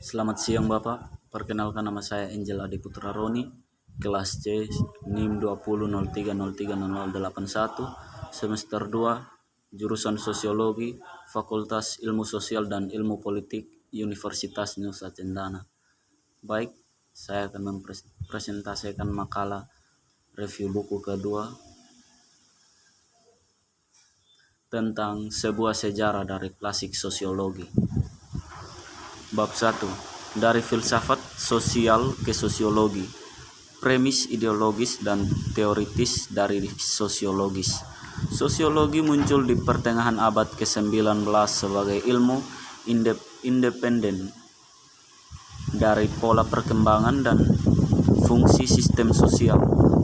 Selamat siang Bapak, perkenalkan nama saya Angel Adi Putra Roni, kelas C, NIM 2003030081, semester 2, jurusan Sosiologi, Fakultas Ilmu Sosial dan Ilmu Politik, Universitas Nusa Cendana. Baik, saya akan mempresentasikan makalah review buku kedua tentang sebuah sejarah dari klasik sosiologi. Bab 1. Dari filsafat sosial ke sosiologi. Premis ideologis dan teoritis dari sosiologis. Sosiologi muncul di pertengahan abad ke-19 sebagai ilmu independen dari pola perkembangan dan fungsi sistem sosial,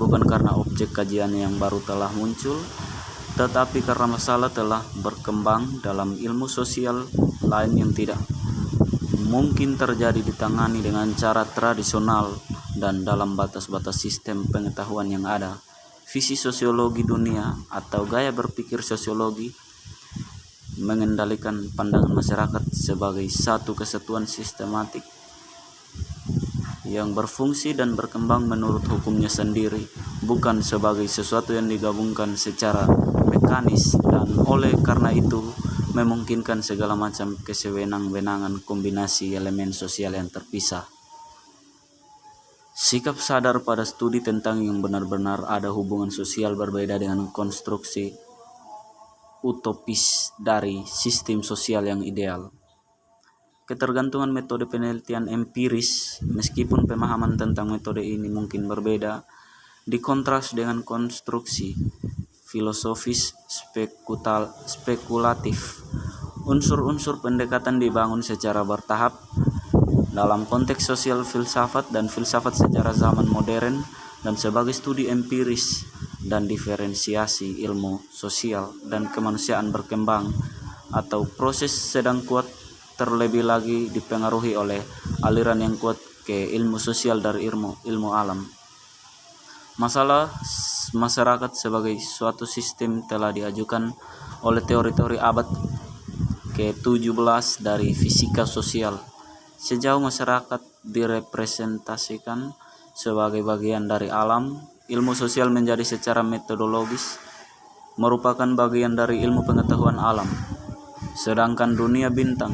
bukan karena objek kajian yang baru telah muncul, tetapi karena masalah telah berkembang dalam ilmu sosial lain yang tidak mungkin terjadi ditangani dengan cara tradisional dan dalam batas-batas sistem pengetahuan yang ada. Visi sosiologi dunia atau gaya berpikir sosiologi mengendalikan pandangan masyarakat sebagai satu kesatuan sistematik yang berfungsi dan berkembang menurut hukumnya sendiri, bukan sebagai sesuatu yang digabungkan secara mekanis dan oleh karena itu memungkinkan segala macam kesewenang-wenangan kombinasi elemen sosial yang terpisah. Sikap sadar pada studi tentang yang benar-benar ada hubungan sosial berbeda dengan konstruksi utopis dari sistem sosial yang ideal. Ketergantungan metode penelitian empiris, meskipun pemahaman tentang metode ini mungkin berbeda, dikontras dengan konstruksi filosofis spekulatif. Unsur-unsur pendekatan dibangun secara bertahap dalam konteks sosial filsafat dan filsafat secara zaman modern dan sebagai studi empiris dan diferensiasi ilmu sosial dan kemanusiaan berkembang atau proses sedang kuat, terlebih lagi dipengaruhi oleh aliran yang kuat ke ilmu sosial dari ilmu alam. Masalah masyarakat sebagai suatu sistem telah diajukan oleh teori-teori abad ke-17 dari fisika sosial. Sejauh masyarakat direpresentasikan sebagai bagian dari alam, ilmu sosial menjadi secara metodologis merupakan bagian dari ilmu pengetahuan alam. Sedangkan dunia bintang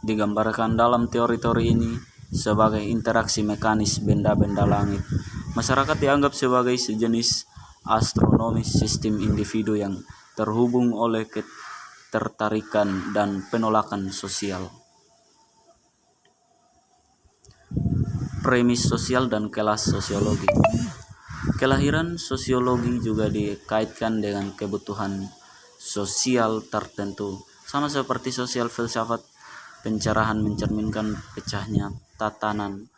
digambarkan dalam teori-teori ini sebagai interaksi mekanis benda-benda langit. Masyarakat dianggap sebagai sejenis astronomis sistem individu yang terhubung oleh ketertarikan dan penolakan sosial. Premis sosial dan kelas sosiologi. Kelahiran sosiologi juga dikaitkan dengan kebutuhan sosial tertentu. Sama seperti sosial filsafat, pencerahan mencerminkan pecahnya tatanan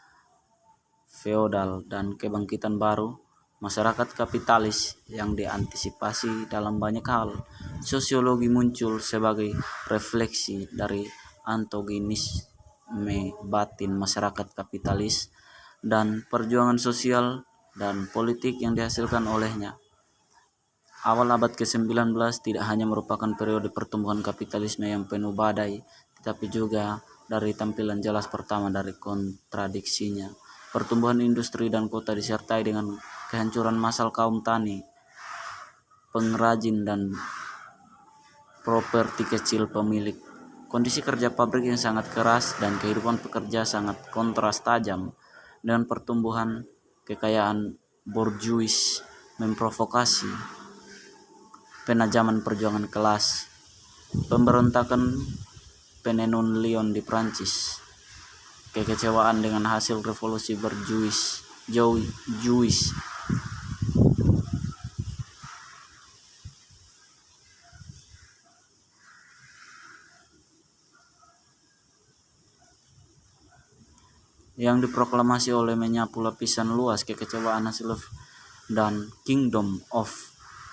feodal dan kebangkitan baru masyarakat kapitalis yang diantisipasi dalam banyak hal. Sosiologi muncul sebagai refleksi dari antagonisme batin masyarakat kapitalis dan perjuangan sosial dan politik yang dihasilkan olehnya. Awal abad ke-19 tidak hanya merupakan periode pertumbuhan kapitalisme yang penuh badai, tetapi juga dari tampilan jelas pertama dari kontradiksinya. Pertumbuhan industri dan kota disertai dengan kehancuran massal kaum tani, pengrajin dan properti kecil pemilik. Kondisi kerja pabrik yang sangat keras dan kehidupan pekerja sangat kontras tajam dengan pertumbuhan kekayaan borjuis memprovokasi penajaman perjuangan kelas. Pemberontakan Penenun Lyon di Prancis, kekecewaan dengan hasil revolusi berjuis yang diproklamasi oleh menyapu lapisan luas kekecewaan hasil dan Kingdom of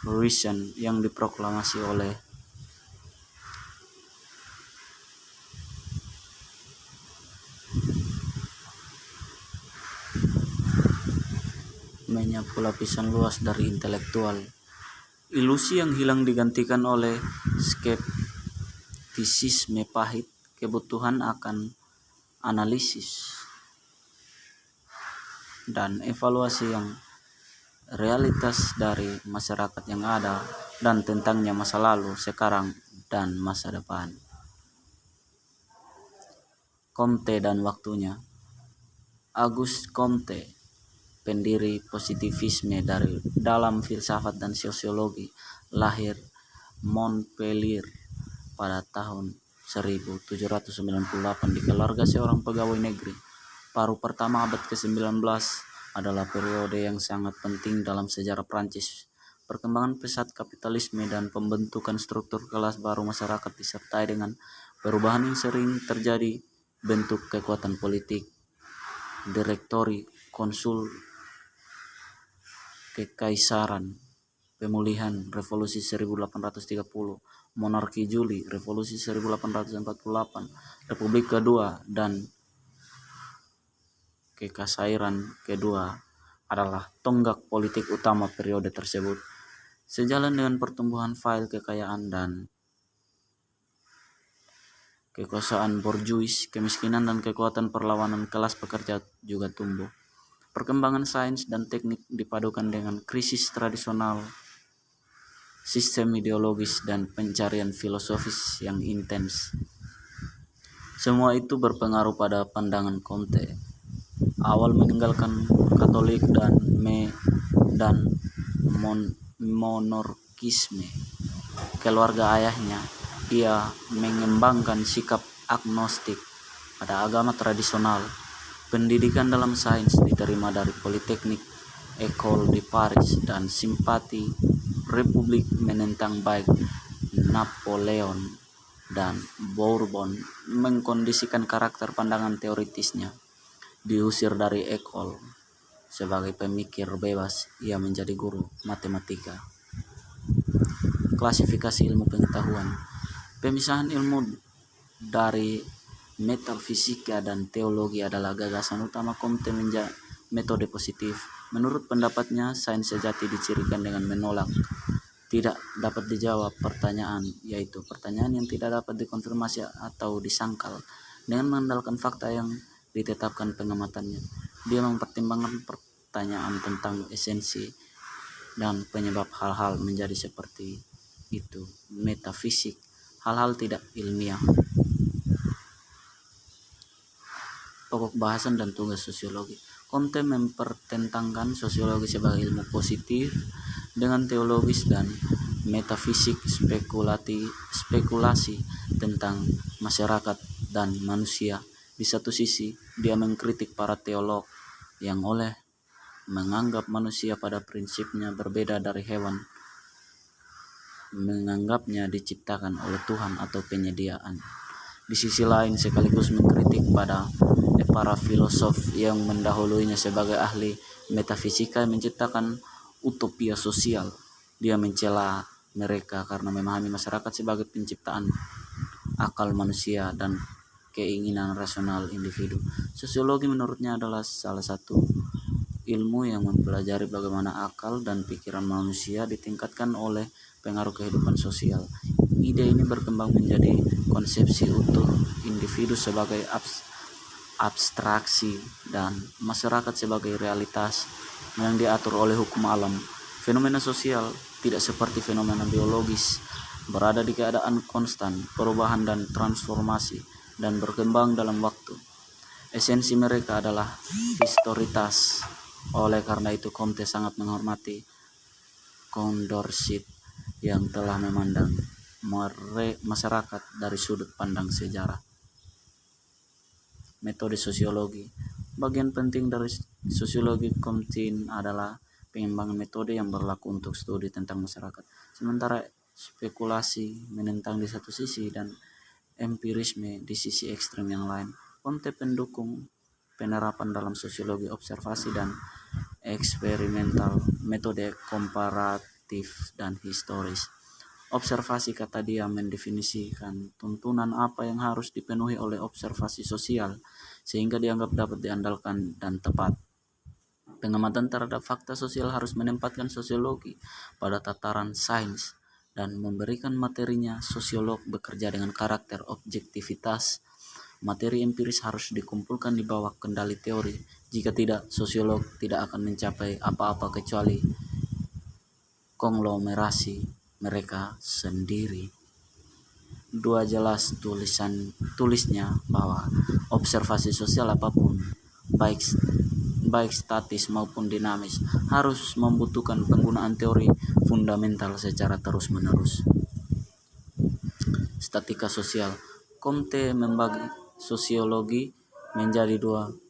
Reason yang diproklamasi oleh menyapu lapisan luas dari intelektual. Ilusi yang hilang digantikan oleh skeptisisme pahit, kebutuhan akan analisis dan evaluasi yang realitas dari masyarakat yang ada dan tentangnya masa lalu, sekarang, dan masa depan. Comte dan waktunya. Auguste Comte, pendiri positivisme dalam filsafat dan sosiologi, lahir Montpellier pada tahun 1798 di keluarga seorang pegawai negeri. Paruh pertama abad ke-19 adalah periode yang sangat penting dalam sejarah Prancis. Perkembangan pesat kapitalisme dan pembentukan struktur kelas baru masyarakat disertai dengan perubahan yang sering terjadi, bentuk kekuatan politik, direktori, konsul, kekaisaran, pemulihan, revolusi 1830, monarki Juli, revolusi 1848, republik kedua, dan kekaisaran kedua adalah tonggak politik utama periode tersebut. Sejalan dengan pertumbuhan fail kekayaan dan kekuasaan borjuis, kemiskinan dan kekuatan perlawanan kelas pekerja juga tumbuh. Perkembangan sains dan teknik dipadukan dengan krisis tradisional, sistem ideologis, dan pencarian filosofis yang intens. Semua itu berpengaruh pada pandangan Comte. Awal meninggalkan Katolik dan monarkisme keluarga ayahnya, ia mengembangkan sikap agnostik pada agama tradisional. Pendidikan dalam sains diterima dari Politeknik École de Paris dan simpati Republik menentang baik Napoleon dan Bourbon mengkondisikan karakter pandangan teoritisnya. Diusir dari École sebagai pemikir bebas, ia menjadi guru matematika. Klasifikasi ilmu pengetahuan. Pemisahan ilmu dari metafisika dan teologi adalah gagasan utama Comte metode positif. Menurut pendapatnya, sains sejati dicirikan dengan menolak tidak dapat dijawab pertanyaan, yaitu pertanyaan yang tidak dapat dikonfirmasi atau disangkal. Dengan mengandalkan fakta yang ditetapkan pengamatannya, dia mempertimbangkan pertanyaan tentang esensi dan penyebab hal-hal menjadi seperti itu. Metafisik, hal-hal tidak ilmiah. Pokok bahasan dan tugas sosiologi. Comte mempertentangkan sosiologi sebagai ilmu positif dengan teologis dan metafisik spekulasi tentang masyarakat dan manusia. Di satu sisi, dia mengkritik para teolog yang oleh menganggap manusia pada prinsipnya berbeda dari hewan, menganggapnya diciptakan oleh Tuhan atau penyediaan. Di sisi lain, sekaligus mengkritik pada para filosof yang mendahulunya sebagai ahli metafisika yang menciptakan utopia sosial. Dia mencela mereka karena memahami masyarakat sebagai penciptaan akal manusia dan keinginan rasional individu. Sosiologi menurutnya adalah salah satu ilmu yang mempelajari bagaimana akal dan pikiran manusia ditingkatkan oleh pengaruh kehidupan sosial. Ide ini berkembang menjadi konsepsi utuh individu sebagai abstraksi dan masyarakat sebagai realitas yang diatur oleh hukum alam. Fenomena sosial tidak seperti fenomena biologis, berada di keadaan konstan, perubahan dan transformasi, dan berkembang dalam waktu. Esensi mereka adalah historitas. Oleh karena itu, Comte sangat menghormati Condorcet yang telah memandang masyarakat dari sudut pandang sejarah. Metode sosiologi. Bagian penting dari sosiologi Comtean adalah pengembangan metode yang berlaku untuk studi tentang masyarakat. Sementara spekulasi menentang di satu sisi dan empirisme di sisi ekstrem yang lain. Comte pendukung penerapan dalam sosiologi observasi dan eksperimental, metode komparatif dan historis. Observasi, kata dia, mendefinisikan tuntunan apa yang harus dipenuhi oleh observasi sosial sehingga dianggap dapat diandalkan dan tepat. Pengamatan terhadap fakta sosial harus menempatkan sosiologi pada tataran sains dan memberikan materinya. Sosiolog bekerja dengan karakter objektivitas, Materi empiris harus dikumpulkan di bawah kendali teori. Jika tidak, sosiolog tidak akan mencapai apa-apa kecuali konglomerasi mereka sendiri. 2. Jelas tulisnya bahwa observasi sosial apapun, baik statis maupun dinamis, harus membutuhkan penggunaan teori fundamental secara terus-menerus. Statika sosial. Comte membagi sosiologi menjadi 2